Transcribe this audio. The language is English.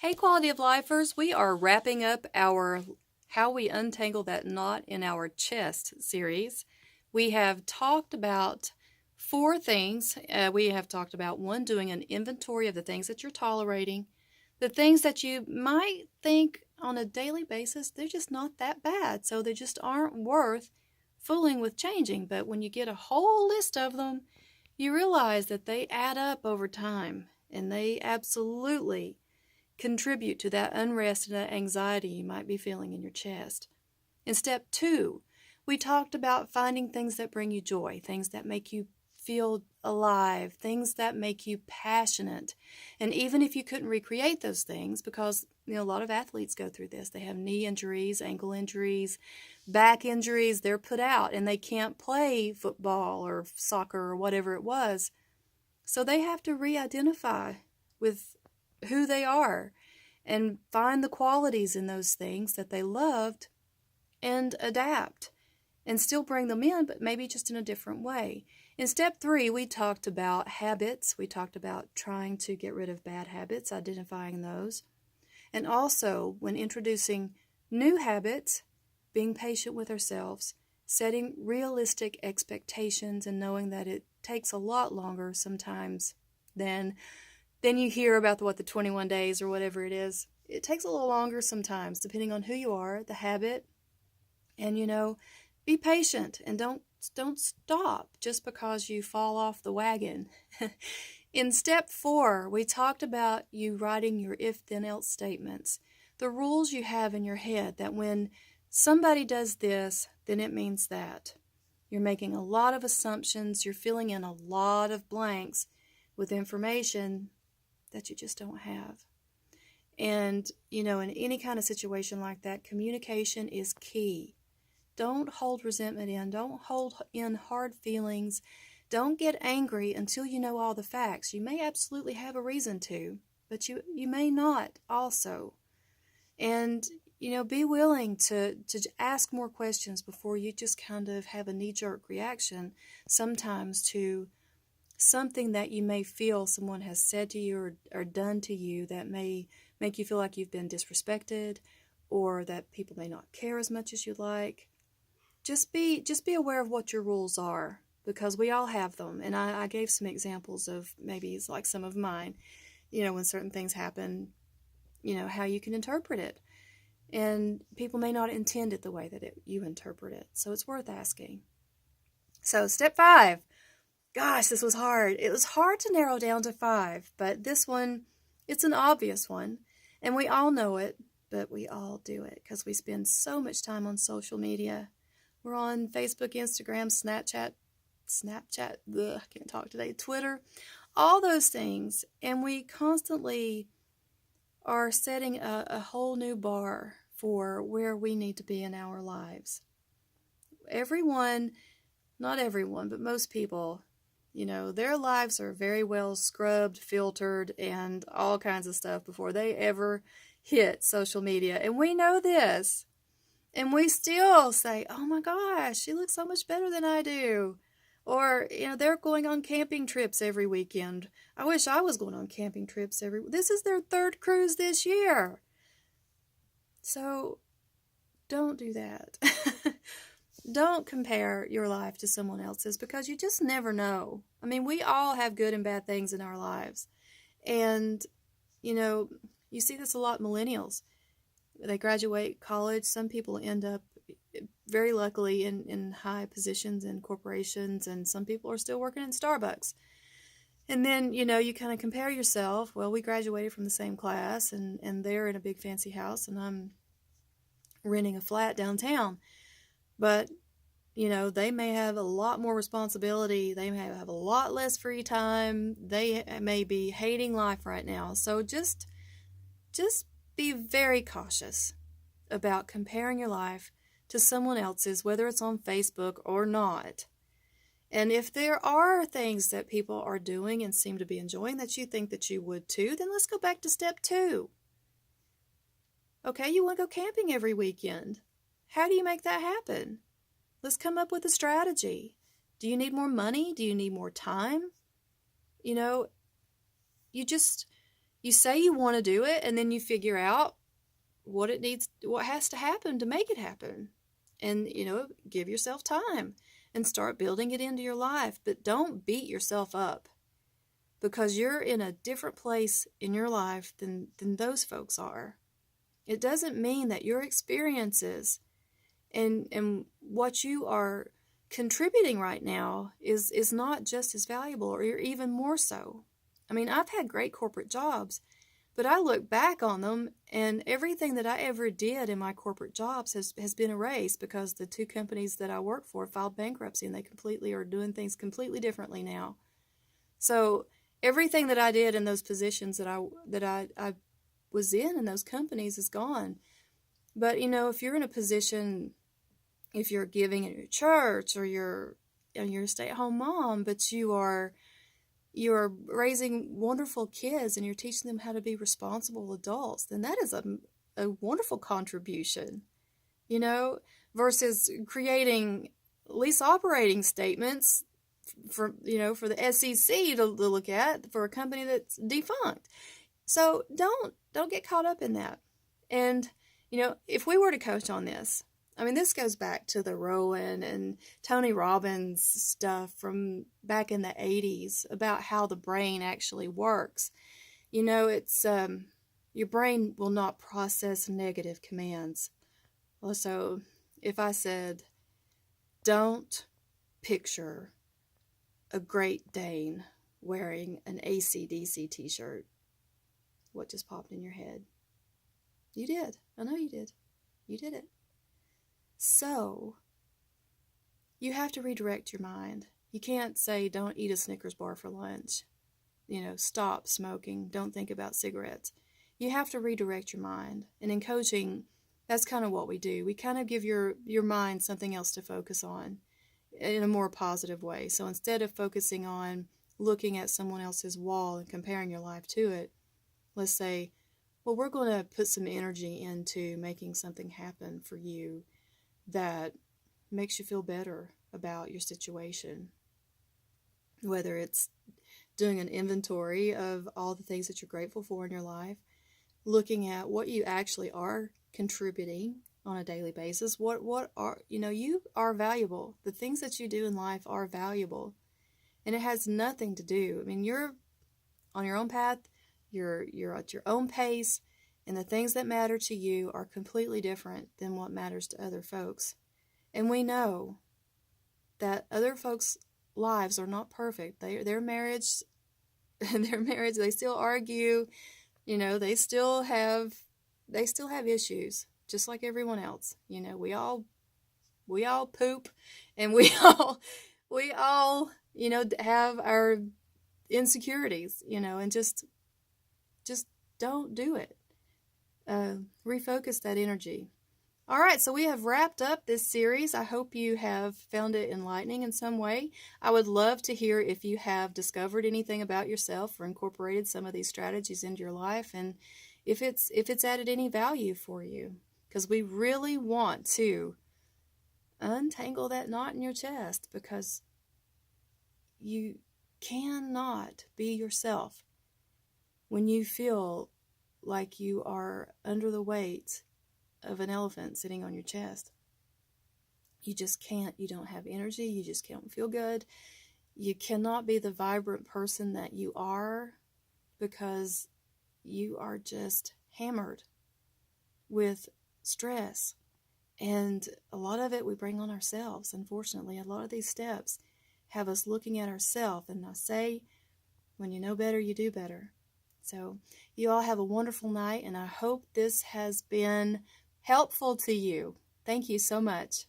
Hey, Quality of Lifers, we are wrapping up our How We Untangle That Knot in Our Chest series. We have talked about four things. We have talked about one, doing an inventory of the things that you're tolerating, the things that you might think on a daily basis, they're just not that bad, so they just aren't worth fooling with changing. But when you get a whole list of them, you realize that they add up over time, and they absolutely contribute to that unrest and that anxiety you might be feeling in your chest. In step 2, we talked about finding things that bring you joy, things that make you feel alive, things that make you passionate. And even if you couldn't recreate those things, because a lot of athletes go through this, they have knee injuries, ankle injuries, back injuries, they're put out and they can't play football or soccer or whatever it was. So they have to re-identify with who they are and find the qualities in those things that they loved and adapt and still bring them in, but maybe just in a different way. In step 3, we talked about habits. We talked about trying to get rid of bad habits, identifying those. And also, when introducing new habits, being patient with ourselves, setting realistic expectations and knowing that it takes a lot longer sometimes than you hear about the 21 days or whatever it is. It takes a little longer sometimes, depending on who you are, the habit. And, be patient and don't stop just because you fall off the wagon. In step 4, we talked about you writing your if-then-else statements. The rules you have in your head that when somebody does this, then it means that. You're making a lot of assumptions. You're filling in a lot of blanks with information that you just don't have. And, in any kind of situation like that, communication is key. Don't hold resentment in. Don't hold in hard feelings. Don't get angry until you know all the facts. You may absolutely have a reason to, but you may not also. And, be willing to ask more questions before you just kind of have a knee-jerk reaction sometimes to something that you may feel someone has said to you or done to you that may make you feel like you've been disrespected or that people may not care as much as you'd like. Just be aware of what your rules are, because we all have them. And I gave some examples of maybe it's like some of mine, when certain things happen, how you can interpret it. And people may not intend it the way that you interpret it. So it's worth asking. So step 5. Gosh, this was hard. It was hard to narrow down to 5, but this one, it's an obvious one. And we all know it, but we all do it because we spend so much time on social media. We're on Facebook, Instagram, Snapchat, I can't talk today, Twitter, all those things. And we constantly are setting a whole new bar for where we need to be in our lives. Everyone, not everyone, but most people, their lives are very well scrubbed, filtered, and all kinds of stuff before they ever hit social media. And we know this. And we still say, oh my gosh, she looks so much better than I do. Or, they're going on camping trips every weekend. I wish I was going on camping trips this is their 3rd cruise this year. So, don't do that. Don't compare your life to someone else's because you just never know. I mean, we all have good and bad things in our lives. And, you see this a lot in millennials. They graduate college. Some people end up very luckily in high positions in corporations, and some people are still working in Starbucks. And then, you kind of compare yourself. Well, we graduated from the same class, and they're in a big fancy house, and I'm renting a flat downtown. But, they may have a lot more responsibility. They may have a lot less free time. They may be hating life right now. So just be very cautious about comparing your life to someone else's, whether it's on Facebook or not. And if there are things that people are doing and seem to be enjoying that you think that you would too, then let's go back to step 2. Okay, you want to go camping every weekend. How do you make that happen? Let's come up with a strategy. Do you need more money? Do you need more time? You You say you want to do it, and then you figure out what has to happen to make it happen. And, give yourself time and start building it into your life. But don't beat yourself up, because you're in a different place in your life than those folks are. It doesn't mean that your experiences and what you are contributing right now is not just as valuable, or even more so. I mean, I've had great corporate jobs, but I look back on them, and everything that I ever did in my corporate jobs has been erased, because the two companies that I work for filed bankruptcy, and they completely are doing things completely differently now. So everything that I did in those positions that I was in those companies is gone. But, if you're in a position, if you're giving in your church, or you're a stay-at-home mom, but you're raising wonderful kids and you're teaching them how to be responsible adults, then that is a wonderful contribution, versus creating lease operating statements for the SEC to look at for a company that's defunct. So don't get caught up in that. And, if we were to coach on this, I mean, this goes back to the Rowan and Tony Robbins stuff from back in the 80s about how the brain actually works. It's your brain will not process negative commands. Also, if I said, don't picture a Great Dane wearing an AC/DC t-shirt, what just popped in your head? You did. I know you did. You did it. So, you have to redirect your mind. You can't say, don't eat a Snickers bar for lunch. Stop smoking. Don't think about cigarettes. You have to redirect your mind. And in coaching, that's kind of what we do. We kind of give your mind something else to focus on in a more positive way. So instead of focusing on looking at someone else's wall and comparing your life to it, let's say, well, we're going to put some energy into making something happen for you that makes you feel better about your situation. Whether it's doing an inventory of all the things that you're grateful for in your life, looking at what you actually are contributing on a daily basis. What are, you are valuable. The things that you do in life are valuable. And it has nothing to do, I mean, you're on your own path, you're at your own pace, and the things that matter to you are completely different than what matters to other folks. And we know that other folks' lives are not perfect. Their marriage, they still argue, they still have issues, just like everyone else. We all poop, and we all have our insecurities, and just don't do it. Refocus that energy. All right, so we have wrapped up this series. I hope you have found it enlightening in some way. I would love to hear if you have discovered anything about yourself or incorporated some of these strategies into your life, and if it's added any value for you, because we really want to untangle that knot in your chest, because you cannot be yourself when you feel like you are under the weight of an elephant sitting on your chest. You just can't. You don't have energy. You just can't feel good. You cannot be the vibrant person that you are, because you are just hammered with stress. And a lot of it we bring on ourselves. Unfortunately, a lot of these steps have us looking at ourselves. And I say, when you know better, you do better. So you all have a wonderful night, and I hope this has been helpful to you. Thank you so much.